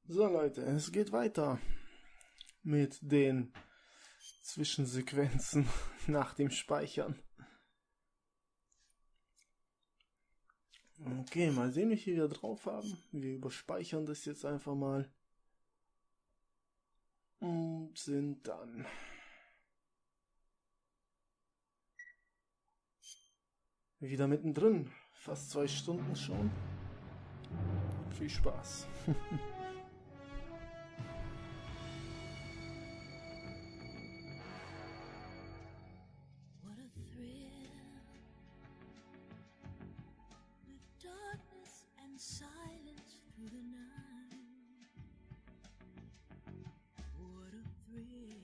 So Leute, es geht weiter mit den Zwischensequenzen nach dem Speichern. Okay, mal sehen, wie viel wir drauf haben. Wir überspeichern das jetzt einfach mal. Und sind dann wieder mittendrin. Fast 2 Stunden schon. Viel Spaß. What a thrill, the darkness and silence through the night. What a thrill,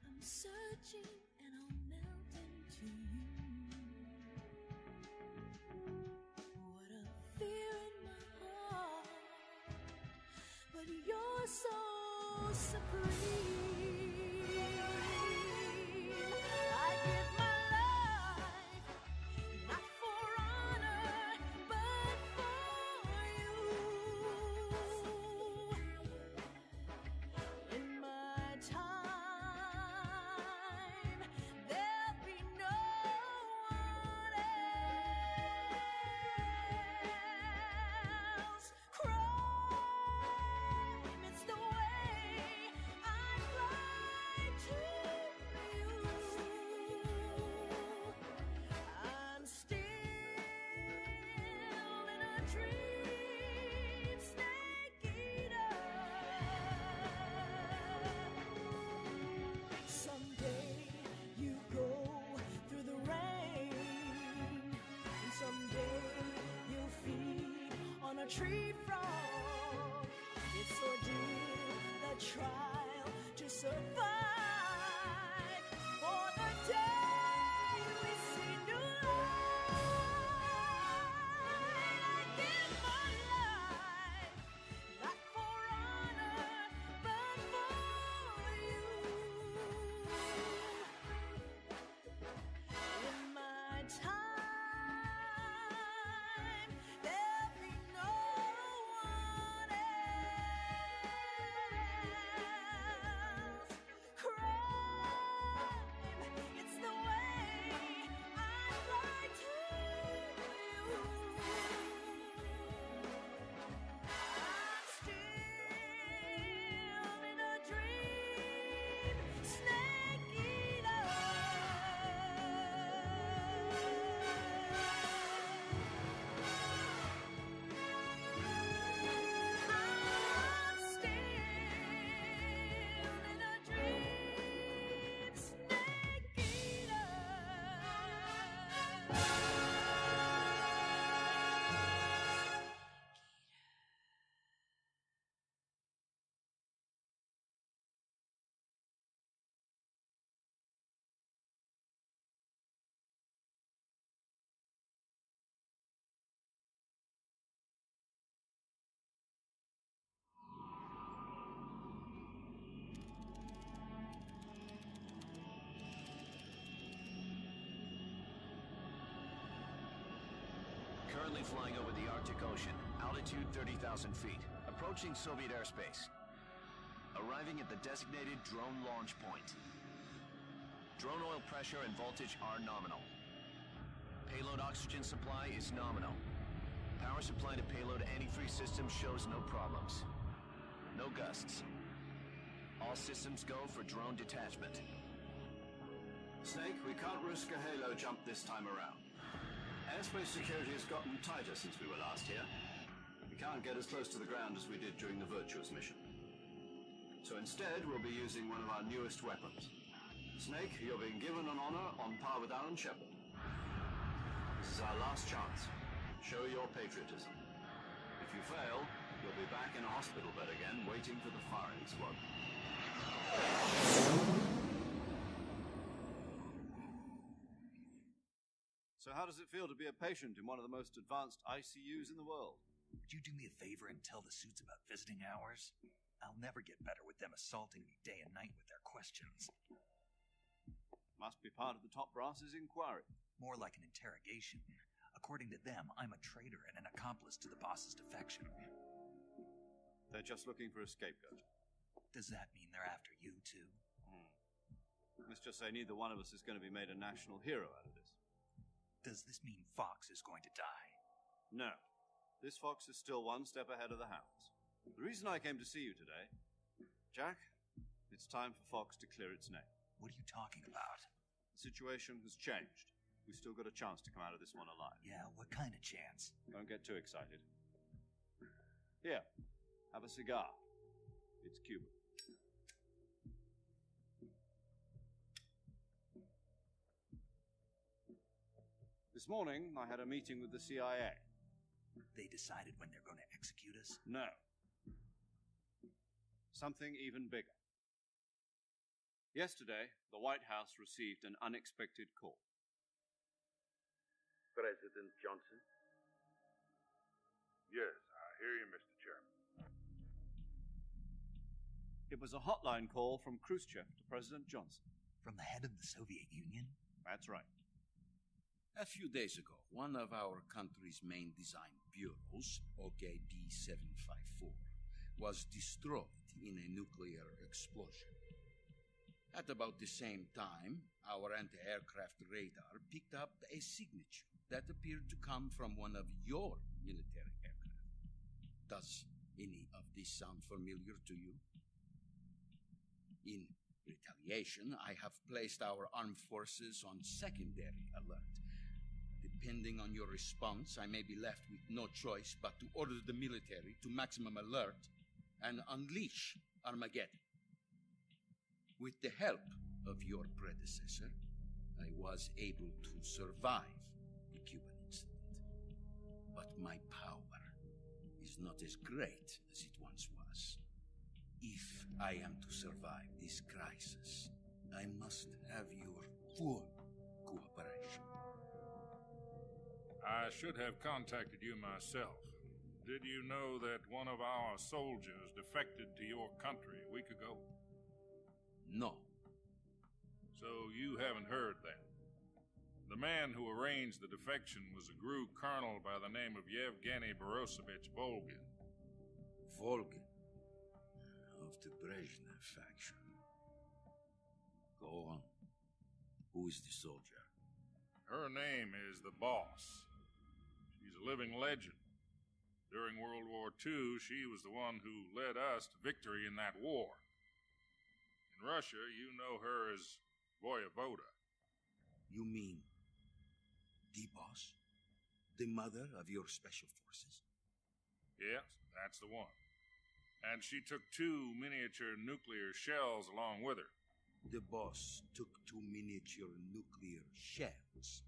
I'm searching and I'll melt into you. What a fear in my heart, but you're so supreme. I give my life, not for honor, but for you. In my time, there'll be no one else. Crime, it's the way I fly to you. I'm still in a dream, snake eater. Someday you go through the rain, and someday you'll feed on a tree frog. It's ordeal, the trial to survive for the day we see new light. I give my life, not for honor, but for you. In my time, there'll be no one else. Crime, it's the way I fly to you. I'm still in a dream, snake eater. I'm still in a dream, snake eater. Currently flying over the Arctic Ocean, altitude 30,000 feet, approaching Soviet airspace. Arriving at the designated drone launch point. Drone oil pressure and voltage are nominal. Payload oxygen supply is nominal. Power supply to payload antifreeze system shows no problems. No gusts. All systems go for drone detachment. Snake, we can't risk a halo jump this time around. Airspace security has gotten tighter since we were last here. We can't get as close to the ground as we did during the Virtuous mission. So instead, we'll be using one of our newest weapons. Snake, you're being given an honor on par with Alan Shepard. This is our last chance. Show your patriotism. If you fail, you'll be back in a hospital bed again, waiting for the firing squad. So how does it feel to be a patient in one of the most advanced ICUs in the world? Would you do me a favor and tell the suits about visiting hours? I'll never get better with them assaulting me day and night with their questions. Must be part of the top brass's inquiry. More like an interrogation. A According to them, I'm a traitor and an accomplice to the boss's defection. They're just looking for a scapegoat. Does that mean they're after you, too? Let's just say neither one of us is going to be made a national hero out of this. Does this mean Fox is going to die? No. This fox is still one step ahead of the hounds. The reason I came to see you today, Jack, it's time for Fox to clear its name. What are you talking about? The situation has changed. We've still got a chance to come out of this one alive. Yeah, what kind of chance? Don't get too excited. Here, have a cigar. It's Cuban. This morning, I had a meeting with the CIA. They decided when they're going to execute us? No. Something even bigger. Yesterday, the White House received an unexpected call. President Johnson? Yes, I hear you, Mr. Chairman. It was a hotline call from Khrushchev to President Johnson. From the head of the Soviet Union? That's right. A few days ago, one of our country's main design bureaus, OKB 754, was destroyed in a nuclear explosion. At about the same time, our anti-aircraft radar picked up a signature that appeared to come from one of your military aircraft. Does any of this sound familiar to you? In retaliation, I have placed our armed forces on secondary alert. Depending on your response, I may be left with no choice but to order the military to maximum alert and unleash Armageddon. With the help of your predecessor, I was able to survive the Cuban incident. But my power is not as great as it once was. If I am to survive this crisis, I must have your full cooperation. I should have contacted you myself. Did you know that one of our soldiers defected to your country a week ago? No. So you haven't heard then. The man who arranged the defection was a GRU colonel by the name of Yevgeny Borosovich Volgin. Volgin, of the Brezhnev faction. Go on. Who is the soldier? Her name is the Boss. She's a living legend. During World War II, she was the one who led us to victory in that war. In Russia, you know her as Voyevoda. You mean the Boss? The mother of your special forces? Yes, that's the one. And she took 2 miniature nuclear shells along with her. The Boss took 2 miniature nuclear shells.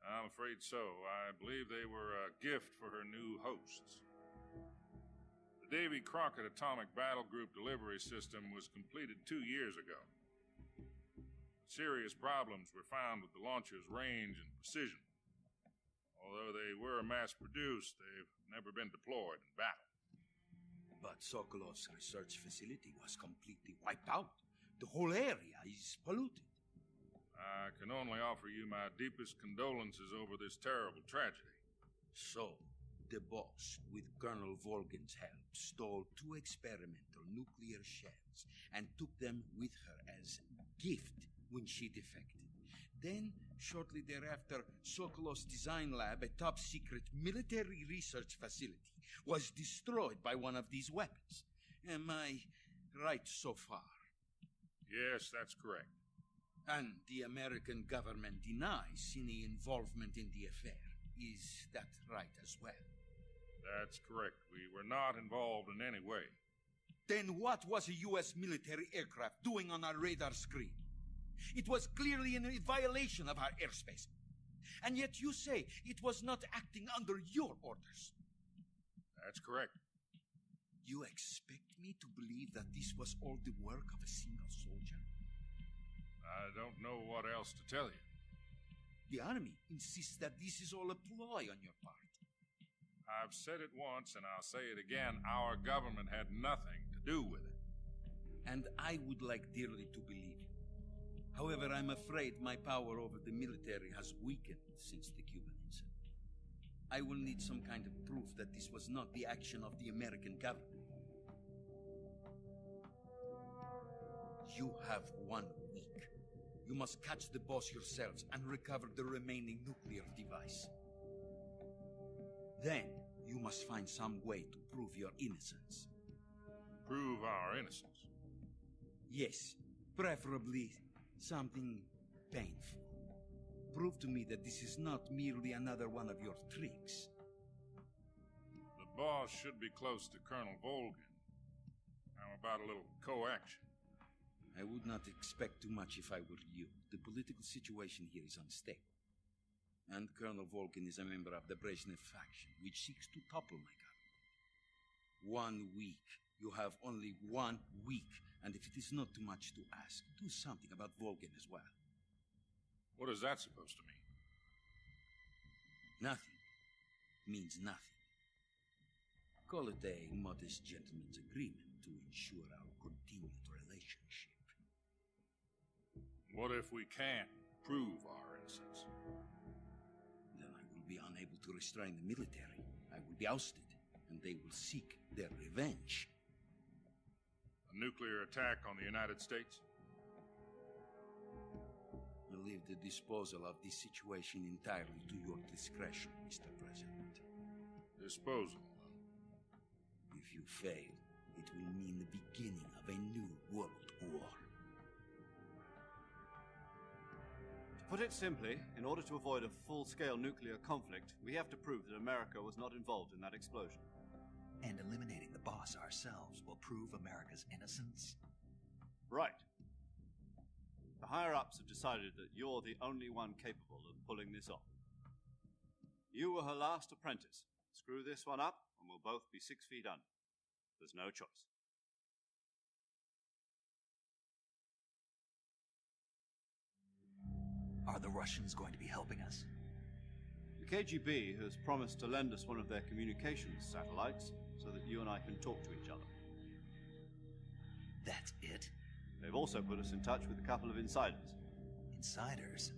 I'm afraid so. I believe they were a gift for her new hosts. The Davy Crockett Atomic Battle Group delivery system was completed 2 years ago. Serious problems were found with the launcher's range and precision. Although they were mass-produced, they've never been deployed in battle. But Sokolov's research facility was completely wiped out. The whole area is polluted. I can only offer you my deepest condolences over this terrible tragedy. So, the Boss, with Colonel Volgin's help, stole 2 experimental nuclear shells and took them with her as gift when she defected. Then, shortly thereafter, Sokolov's design lab, a top-secret military research facility, was destroyed by one of these weapons. Am I right so far? Yes, that's correct. And the American government denies any involvement in the affair. Is that right as well? That's correct. We were not involved in any way. Then what was a U.S. military aircraft doing on our radar screen? It was clearly in violation of our airspace. And yet you say it was not acting under your orders. That's correct. You expect me to believe that this was all the work of a single soldier? I don't know what else to tell you. The Army insists that this is all a ploy on your part. I've said it once and I'll say it again. Our government had nothing to do with it. And I would like dearly to believe you. However, I'm afraid my power over the military has weakened since the Cuban incident. I will need some kind of proof that this was not the action of the American government. You have 1 week. You must catch the boss yourselves and recover the remaining nuclear device. Then, you must find some way to prove your innocence. Prove our innocence. Yes, preferably something painful. Prove to me that this is not merely another one of your tricks. The boss should be close to Colonel Volgin. How about a little co-action? I would not expect too much if I were you. The political situation here is unstable. And Colonel Volgin is a member of the Brezhnev faction, which seeks to topple my government. 1 week. You have only 1 week. And if it is not too much to ask, do something about Volgin as well. What is that supposed to mean? Nothing means nothing. Call it a modest gentleman's agreement to ensure our continued relationship. What if we can't prove our innocence? Then I will be unable to restrain the military. I will be ousted, and they will seek their revenge. A nuclear attack on the United States? I leave the disposal of this situation entirely to your discretion, Mr. President. Disposal. If you fail, it will mean the beginning of a new world war. To put it simply, in order to avoid a full-scale nuclear conflict, we have to prove that America was not involved in that explosion. And eliminating the boss ourselves will prove America's innocence? Right. The higher-ups have decided that you're the only one capable of pulling this off. You were her last apprentice. Screw this one up, and we'll both be 6 feet under. There's no choice. Are the Russians going to be helping us? The KGB has promised to lend us one of their communications satellites so that you and I can talk to each other. That's it? They've also put us in touch with a couple of insiders. Insiders?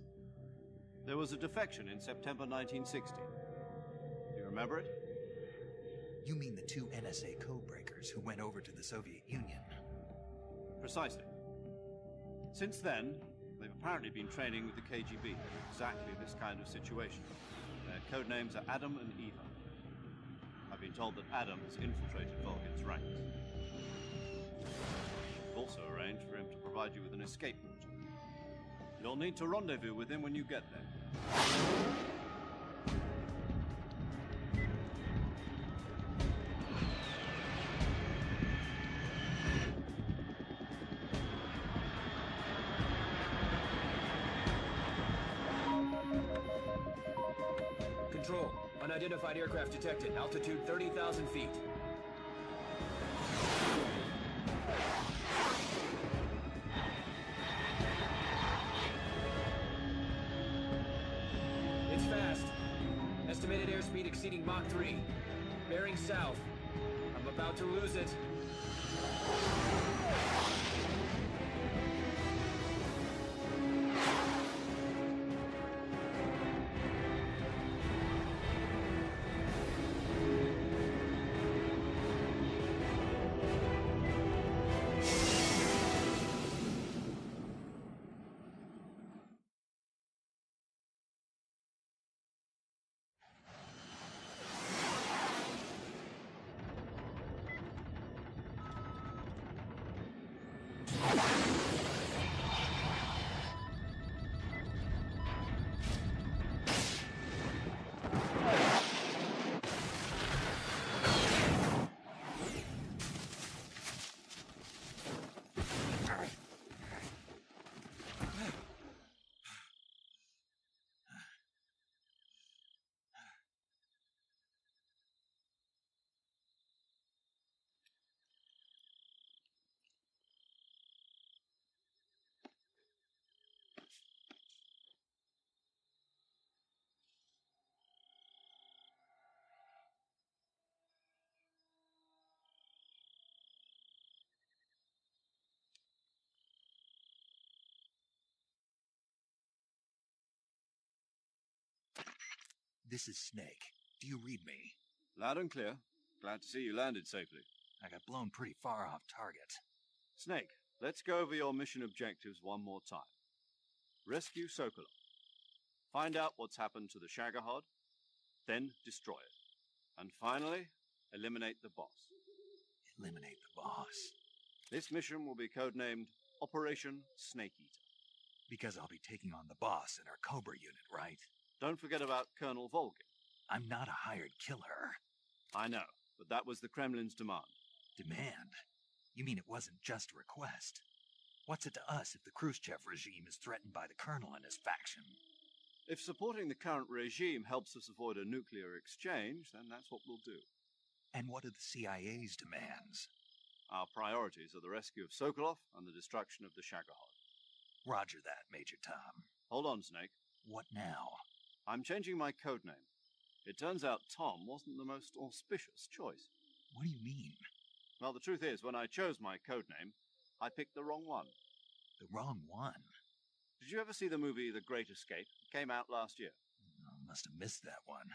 There was a defection in September 1960. Do you remember it? You mean the 2 NSA codebreakers who went over to the Soviet Union? Precisely. Since then, they've apparently been training with the KGB in exactly this kind of situation. Their code names are Adam and Eva. I've been told that Adam has infiltrated Volgin's ranks. We've also arranged for him to provide you with an escape route. You'll need to rendezvous with him when you get there. Control. Unidentified aircraft detected. Altitude 30,000 feet. It's fast. Estimated airspeed exceeding Mach 3. Bearing south. I'm about to lose it. This is Snake. Do you read me? Loud and clear. Glad to see you landed safely. I got blown pretty far off target. Snake, let's go over your mission objectives one more time. Rescue Sokolov. Find out what's happened to the Shagohod, then destroy it. And finally, eliminate the boss. Eliminate the boss. This mission will be codenamed Operation Snake Eater. Because I'll be taking on the boss in our Cobra unit, right? Don't forget about Colonel Volgin. I'm not a hired killer. I know, but that was the Kremlin's demand. Demand? You mean it wasn't just a request? What's it to us if the Khrushchev regime is threatened by the Colonel and his faction? If supporting the current regime helps us avoid a nuclear exchange, then that's what we'll do. And what are the CIA's demands? Our priorities are the rescue of Sokolov and the destruction of the Shagohod. Roger that, Major Tom. Hold on, Snake. What now? I'm changing my codename. It turns out Tom wasn't the most auspicious choice. What do you mean? Well, the truth is, when I chose my codename, I picked the wrong one. The wrong one? Did you ever see the movie The Great Escape? It came out last year. I must have missed that one.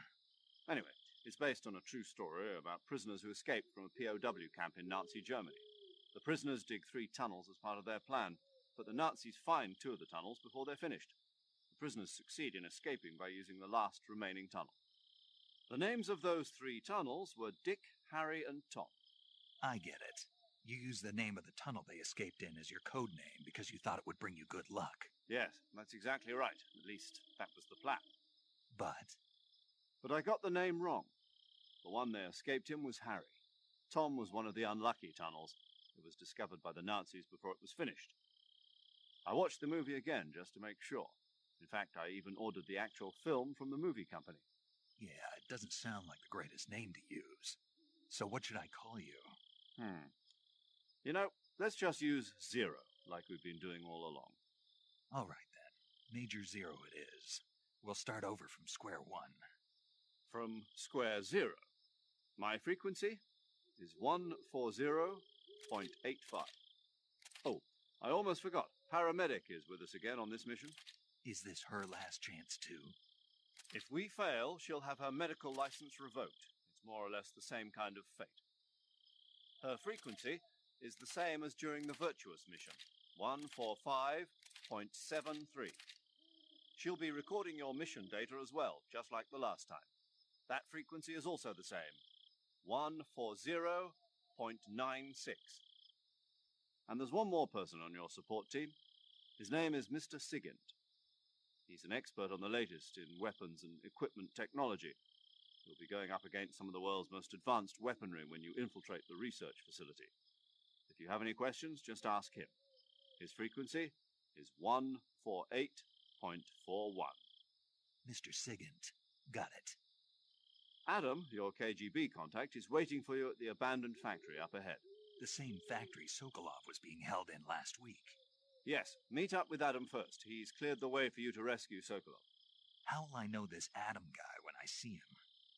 Anyway, it's based on a true story about prisoners who escaped from a POW camp in Nazi Germany. The prisoners dig 3 tunnels as part of their plan, but the Nazis find 2 of the tunnels before they're finished. The prisoners succeed in escaping by using the last remaining tunnel. The names of those 3 tunnels were Dick, Harry, and Tom. I get it. You used the name of the tunnel they escaped in as your code name because you thought it would bring you good luck. Yes, that's exactly right. At least, that was the plan. But I got the name wrong. The one they escaped in was Harry. Tom was one of the unlucky tunnels. It was discovered by the Nazis before it was finished. I watched the movie again just to make sure. In fact, I even ordered the actual film from the movie company. yeah, it doesn't sound like the greatest name to use. So what should I call you? You know, let's just use Zero, like we've been doing all along. All right then. Major Zero it is. We'll start over from square one. From square 0. My frequency is 140.85. Oh, I almost forgot. Paramedic is with us again on this mission. Is this her last chance too? If we fail, she'll have her medical license revoked. It's more or less the same kind of fate. Her frequency is the same as during the Virtuous mission, 145.73. She'll be recording your mission data as well, just like the last time. That frequency is also the same, 140.96. And there's one more person on your support team. His name is Mr. Sigint. He's an expert on the latest in weapons and equipment technology. You'll be going up against some of the world's most advanced weaponry when you infiltrate the research facility. If you have any questions, just ask him. His frequency is 148.41. Mr. Sigint. Got it. Adam, your KGB contact, is waiting for you at the abandoned factory up ahead. The same factory Sokolov was being held in last week. Yes, meet up with Adam first. He's cleared the way for you to rescue Sokolov. How'll I know this Adam guy when I see him?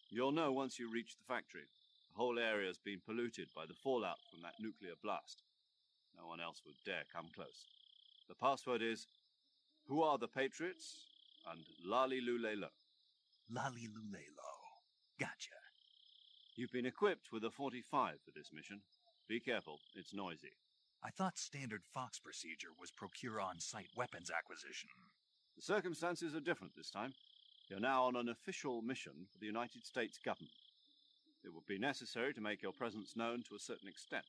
You'll know once you reach the factory. The whole area's been polluted by the fallout from that nuclear blast. No one else would dare come close. The password is, "Who are the Patriots?" and Lali Lule Lo. Lali Lule Lo. Gotcha. You've been equipped with a 45 for this mission. Be careful, it's noisy. I thought standard Fox procedure was procure on-site weapons acquisition. The circumstances are different this time. You're now on an official mission for the United States government. It would be necessary to make your presence known to a certain extent.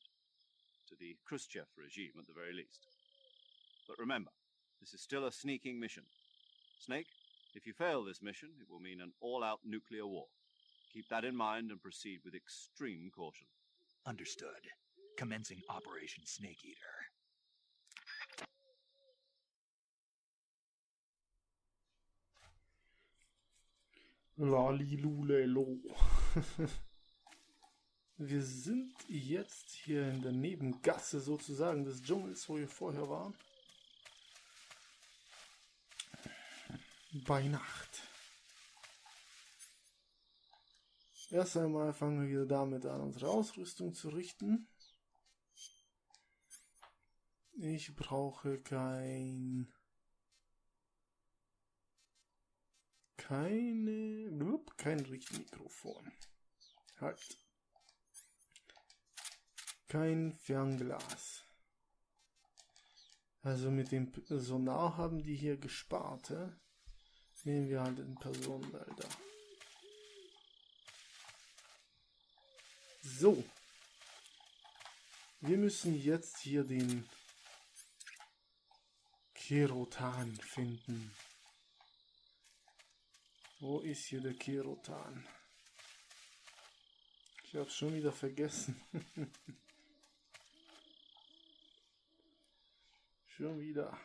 To the Khrushchev regime, at the very least. But remember, this is still a sneaking mission. Snake, if you fail this mission, it will mean an all-out nuclear war. Keep that in mind and proceed with extreme caution. Understood. Commencing Operation Snake Eater. Lalilulelo. Wir sind jetzt hier in der Nebengasse sozusagen des Dschungels, wo wir vorher waren. Bei Nacht. Erst einmal fangen wir wieder damit an, unsere Ausrüstung zu richten. Ich brauche kein kein Richtmikrofon. Halt. Kein Fernglas. Also mit dem Sonar haben die hier gespart, hä? Nehmen wir halt den Personenmelder. So. Wir müssen jetzt hier den Kerotan finden. Wo ist hier der Kerotan? Ich hab's schon wieder vergessen. Schon wieder.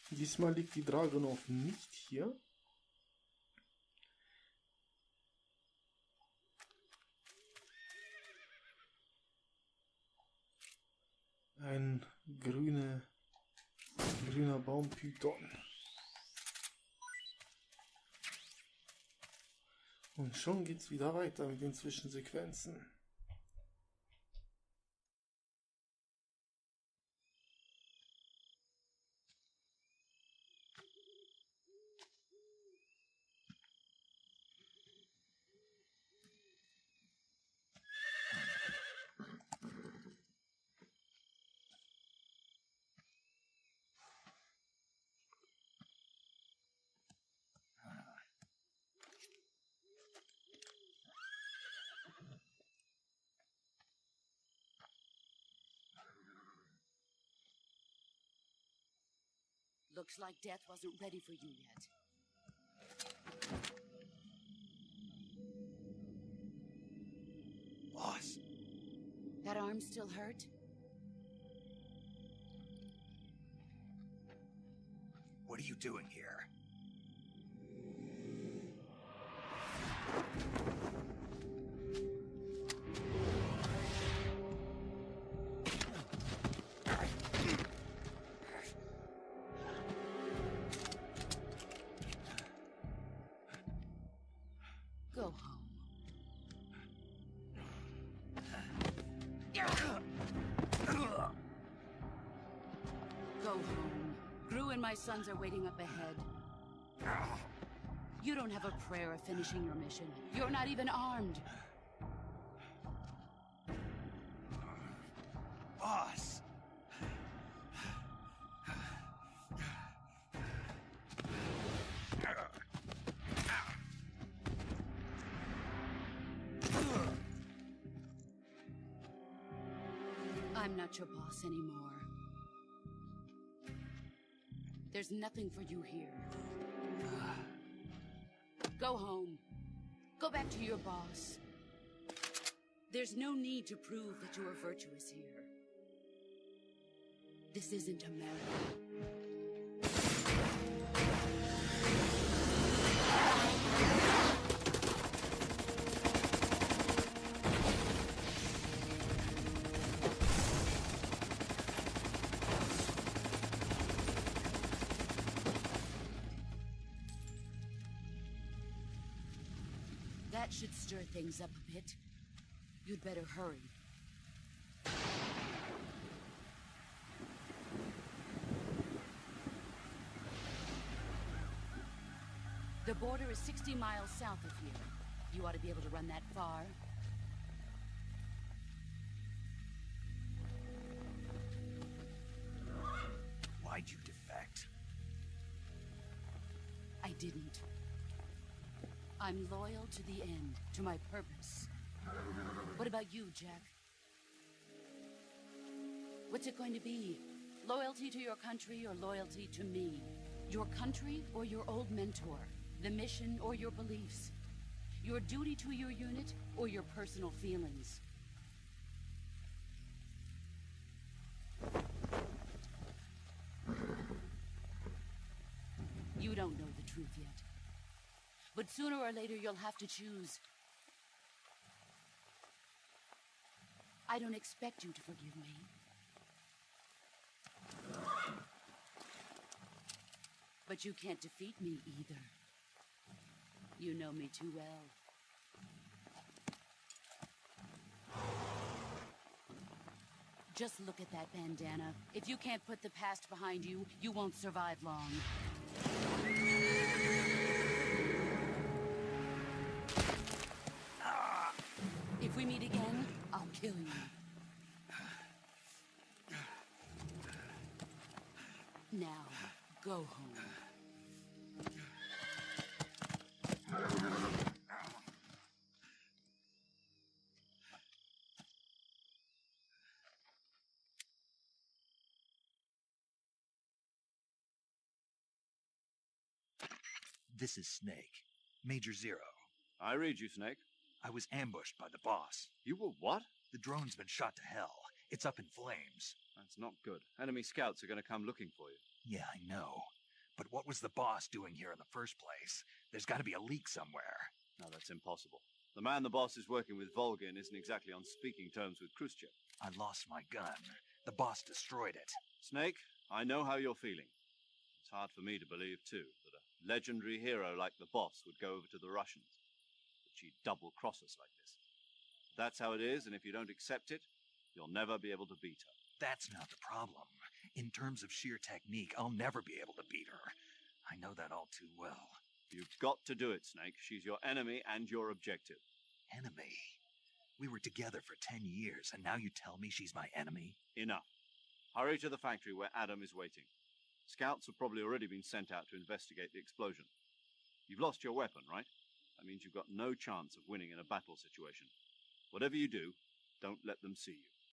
Diesmal liegt die Dragonov nicht hier. Ein grüner Baumpython. Und schon geht's wieder weiter mit den Zwischensequenzen. Looks like death wasn't ready for you yet. Boss, That arm still hurt? what are you doing here? Go home. Go home. Gru and my sons are waiting up ahead. You don't have a prayer of finishing your mission. You're not even armed. Boss! I'm not your boss anymore. There's nothing for you here. Go home. Go back to your boss. There's no need to prove that you are virtuous here. This isn't America. That should stir things up a bit. You'd better hurry. The border is 60 miles south of here. You ought to be able to run that far. I'm loyal to the end, to my purpose. What about you, Jack? What's it going to be? Loyalty to your country or loyalty to me? Your country or your old mentor? The mission or your beliefs? Your duty to your unit or your personal feelings? You don't know the truth yet. But sooner or later you'll have to choose. I don't expect you to forgive me. But you can't defeat me either. You know me too well. Just look at that bandana. If you can't put the past behind you, you won't survive long. If we meet again, I'll kill you. Now, go home. This is Snake. Major Zero. I read you, Snake. I was ambushed by the boss. You were what? The drone's been shot to hell. It's up in flames. That's not good. Enemy scouts are going to come looking for you. Yeah, I know. But what was the boss doing here in the first place? There's got to be a leak somewhere. No, that's impossible. The man the boss is working with, Volgin, isn't exactly on speaking terms with Khrushchev. I lost my gun. The boss destroyed it. Snake, I know how you're feeling. It's hard for me to believe, too, that a legendary hero like the boss would go over to the Russians. That she'd double-cross us like this. That's how it is, and if you don't accept it, you'll never be able to beat her. That's not the problem. In terms of sheer technique, I'll never be able to beat her. I know that all too well. You've got to do it, Snake. She's your enemy and your objective. Enemy? We were together for 10 years, and now you tell me she's my enemy? Enough. Hurry to the factory where Adam is waiting. Scouts have probably already been sent out to investigate the explosion. You've lost your weapon, right? That means you've got no chance of winning in a battle situation. Whatever you do, don't let them see you.